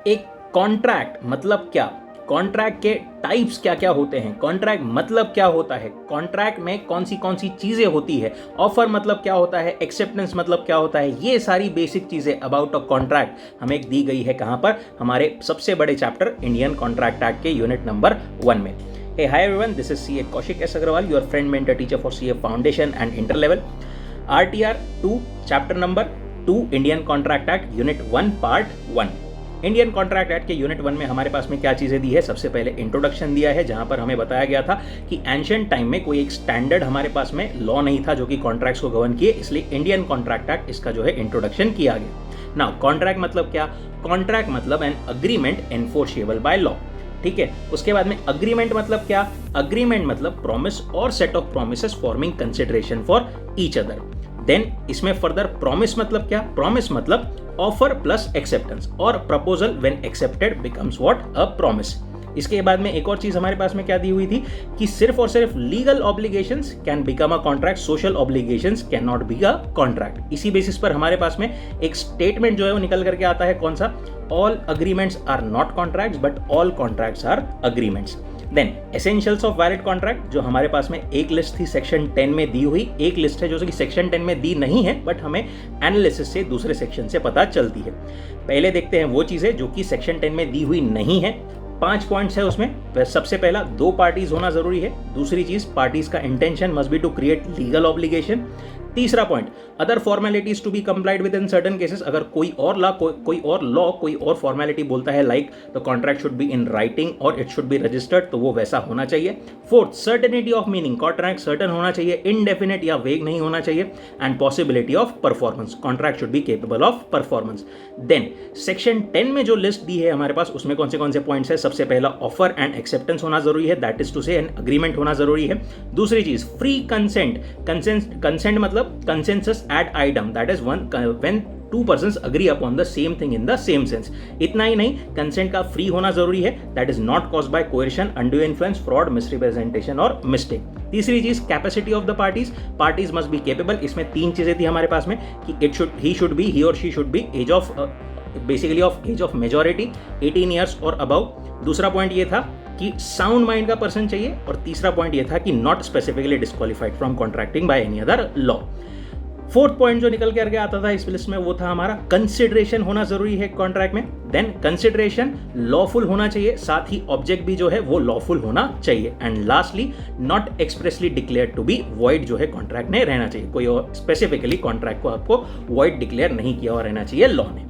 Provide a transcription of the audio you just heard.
एक कॉन्ट्रैक्ट मतलब क्या, कॉन्ट्रैक्ट के टाइप्स क्या क्या होते हैं, कॉन्ट्रैक्ट मतलब क्या होता है, कॉन्ट्रैक्ट में कौन सी चीज़ें होती है, ऑफर मतलब क्या होता है, एक्सेप्टेंस मतलब क्या होता है, ये सारी बेसिक चीज़ें अबाउट अ कॉन्ट्रैक्ट हमें दी गई है कहाँ पर, हमारे सबसे बड़े चैप्टर इंडियन कॉन्ट्रैक्ट एक्ट के यूनिट नंबर 1 में। Hey, hi everyone, this is CA Kaushik S. Agarwal, your friend mentor teacher for CA Foundation and Interlevel. RTR 2, chapter number 2, Indian Contract Act, Unit 1, Part 1. Indian contract act के unit 1 में हमारे पास में क्या चीज़ें दी है, सबसे पहले इंट्रोडक्शन दिया है जहां पर हमें बताया गया था कि एंशिएंट टाइम में कोई एक स्टैंडर्ड हमारे पास में लॉ नहीं था जो कि कॉन्ट्रैक्ट्स को गवर्न किए, इसलिए इंडियन कॉन्ट्रैक्ट एक्ट इसका जो है इंट्रोडक्शन किया गया। नाउ कॉन्ट्रैक्ट मतलब क्या, कॉन्ट्रैक्ट मतलब an agreement enforceable by law, ठीक है। उसके बाद में अग्रीमेंट मतलब क्या, अग्रीमेंट मतलब प्रॉमिस और set of promises forming consideration for each other. Then इसमें फर्दर प्रॉमिस मतलब क्या, प्रॉमिस मतलब ऑफर प्लस एक्सेप्टेंस और proposal when accepted becomes what, a promise. इसके बाद में एक और चीज हमारे पास में क्या दी हुई थी कि सिर्फ और सिर्फ legal obligations can become a contract, social obligations can not be a contract. इसी बेसिस पर हमारे पास में एक स्टेटमेंट जो है वो निकल करके आता है, कौन सा, all agreements are not contracts but all contracts are agreements. Then essentials of valid contract, जो हमारे पास में एक लिस्ट थी सेक्शन 10 में दी हुई, एक लिस्ट है जो कि सेक्शन 10 में दी नहीं है बट हमें एनालिसिस से दूसरे सेक्शन से पता चलती है। पहले देखते हैं वो चीजें जो कि सेक्शन 10 में दी हुई नहीं है। 5 पॉइंट्स है उसमें। सबसे पहला, 2 पार्टीज होना जरूरी है। दूसरी चीज, पार्टीज का intention must be to create legal obligation. तीसरा point, other formalities to be complied with in certain cases, अगर कोई और लॉ कोई और फॉर्मेलिटी बोलता है like the contract should be in writing और इट शुड बी रजिस्टर्ड, तो वो वैसा होना चाहिए। Fourth, certainty of meaning, contract certain होना चाहिए, इनडेफिनेट या वेग नहीं होना चाहिए। And possibility of performance, contract should be capable of performance. Then section 10 में जो लिस्ट दी है हमारे पास, उसमें कौन से पॉइंट्स है, सबसे पहला ऑफर एंड एक्सेप्टेंस होना जरूरी है, that is to say an agreement होना जरूरी है। दूसरी चीज, फ्री कंसेंट, कंसेंट मतलब consensus ad idem, that is when 2 persons agree upon the same thing in the same sense। इतना ही नहीं, कंसेंट का फ्री होना जरूरी है, that is not caused by coercion, undue influence, fraud, misrepresentation और mistake. तीसरी चीज, capacity of the parties must be capable. इसमें 3 चीजें थी हमारे पास में कि ही और she should be age of basically of age of majority 18 years और अबव। दूसरा पॉइंट ये था कि साउंड माइंड का पर्सन चाहिए, और तीसरा पॉइंट ये था कि not specifically disqualified from contracting by any other law. Fourth point जो निकल करके आता था इस लिस्ट में, वो था हमारा कंसिडरेशन होना जरूरी है कॉन्ट्रैक्ट में। देन कंसिडरेशन लॉफुल होना चाहिए, साथ ही ऑब्जेक्ट भी जो है वो लॉफुल होना चाहिए। And lastly, not expressly declare to be void जो है कॉन्ट्रैक्ट में रहना चाहिए, कोई और स्पेसिफिकली कॉन्ट्रैक्ट को आपको वॉइड डिक्लेयर नहीं किया हुआ रहना चाहिए लॉ ने।